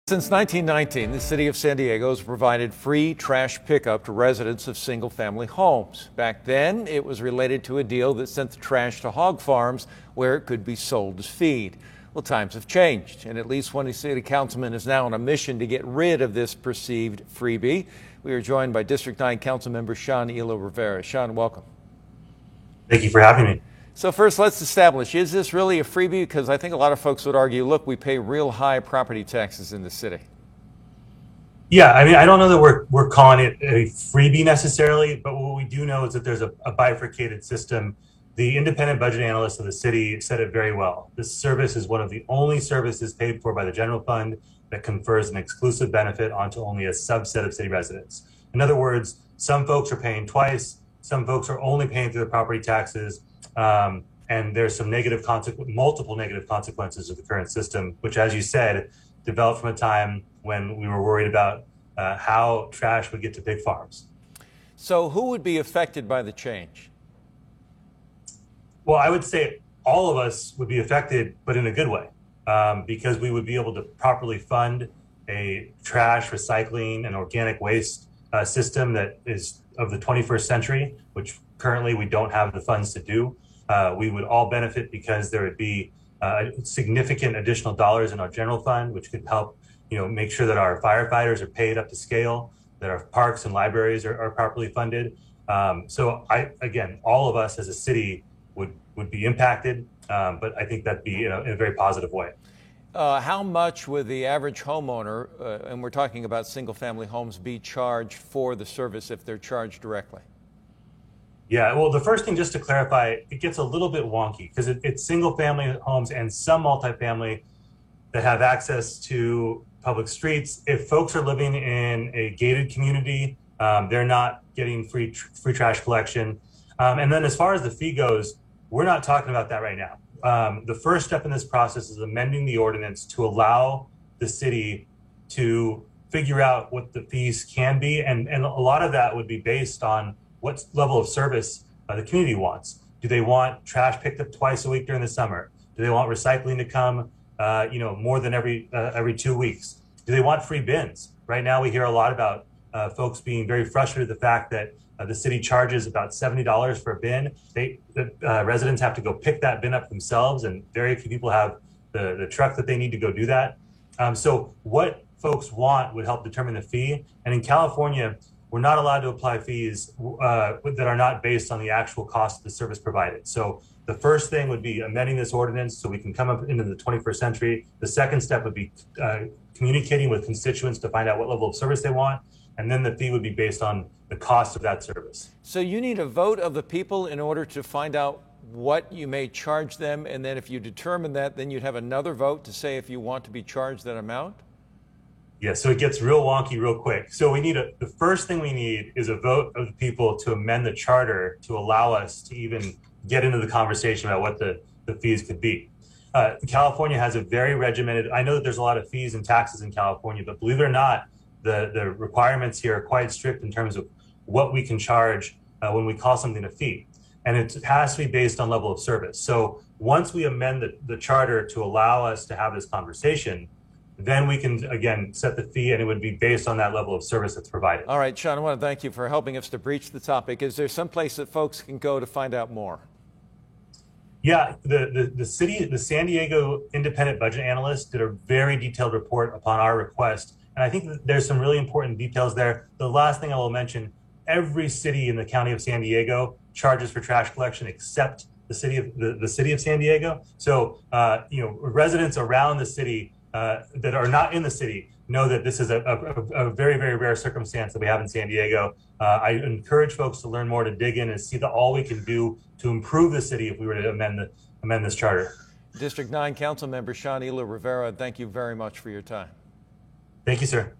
Since 1919, the city of San Diego has provided free trash pickup to residents of single-family homes. Back then, it was related to a deal that sent the trash to hog farms where it could be sold as feed. Well, times have changed, and at least one city councilman is now on a mission to get rid of this perceived freebie. We are joined by District 9 Councilmember Sean Elo Rivera. Sean, welcome. Thank you for having me. So first, let's establish, is this really a freebie? Because I think a lot of folks would argue, look, we pay real high property taxes in the city. Yeah, I mean, I don't know that we're calling it a freebie necessarily, but what we do know is that there's a bifurcated system. The independent budget analyst of the city said it very well. This service is one of the only services paid for by the general fund that confers an exclusive benefit onto only a subset of city residents. In other words, some folks are paying twice, some folks are only paying through the property taxes. And there's some multiple negative consequences of the current system, which, as you said, developed from a time when we were worried about how trash would get to pig farms. So who would be affected by the change? Well, I would say all of us would be affected, but in a good way, because we would be able to properly fund a trash recycling and organic waste system that is of the 21st century, which currently we don't have the funds to do. We would all benefit because there would be significant additional dollars in our general fund, which could help, make sure that our firefighters are paid up to scale, that our parks and libraries are properly funded. So again, all of us as a city would be impacted, but I think that'd be in a very positive way. How much would the average homeowner, and we're talking about single-family homes, be charged for the service if they're charged directly? Yeah, well, the first thing, just to clarify, it gets a little bit wonky because it's single-family homes and some multifamily that have access to public streets. If folks are living in a gated community, they're not getting free trash collection. And then as far as the fee goes, we're not talking about that right now. The first step in this process is amending the ordinance to allow the city to figure out what the fees can be. And a lot of that would be based on what level of service the community wants. Do they want trash picked up twice a week during the summer? Do they want recycling to come, more than every 2 weeks? Do they want free bins? Right now, we hear a lot about folks being very frustrated with the fact that the city charges about $70 for a bin. Residents have to go pick that bin up themselves, and very few people have the truck that they need to go do that. So what folks want would help determine the fee. And in California, we're not allowed to apply fees that are not based on the actual cost of the service provided. So the first thing would be amending this ordinance so we can come up into the 21st century. The second step would be communicating with constituents to find out what level of service they want. And then the fee would be based on the cost of that service. So you need a vote of the people in order to find out what you may charge them. And then if you determine that, then you'd have another vote to say if you want to be charged that amount? Yeah, so it gets real wonky real quick. So the first thing we need is a vote of the people to amend the charter to allow us to even get into the conversation about what the fees could be. California has a very regimented, I know that there's a lot of fees and taxes in California, but believe it or not, the requirements here are quite strict in terms of what we can charge when we call something a fee. And it has to be based on level of service. So once we amend the charter to allow us to have this conversation, then we can, again, set the fee, and it would be based on that level of service that's provided. All right, Sean, I want to thank you for helping us to breach the topic. Is there some place that folks can go to find out more? Yeah, the San Diego independent budget analyst did a very detailed report upon our request. And I think that there's some really important details there. The last thing I will mention, every city in the county of San Diego charges for trash collection except the city of San Diego. So, residents around the city that are not in the city know that this is a very, very rare circumstance that we have in San Diego. I encourage folks to learn more, to dig in and see all we can do to improve the city if we were to amend this charter. District 9 Council Member Sean Elo Rivera, thank you very much for your time. Thank you, sir.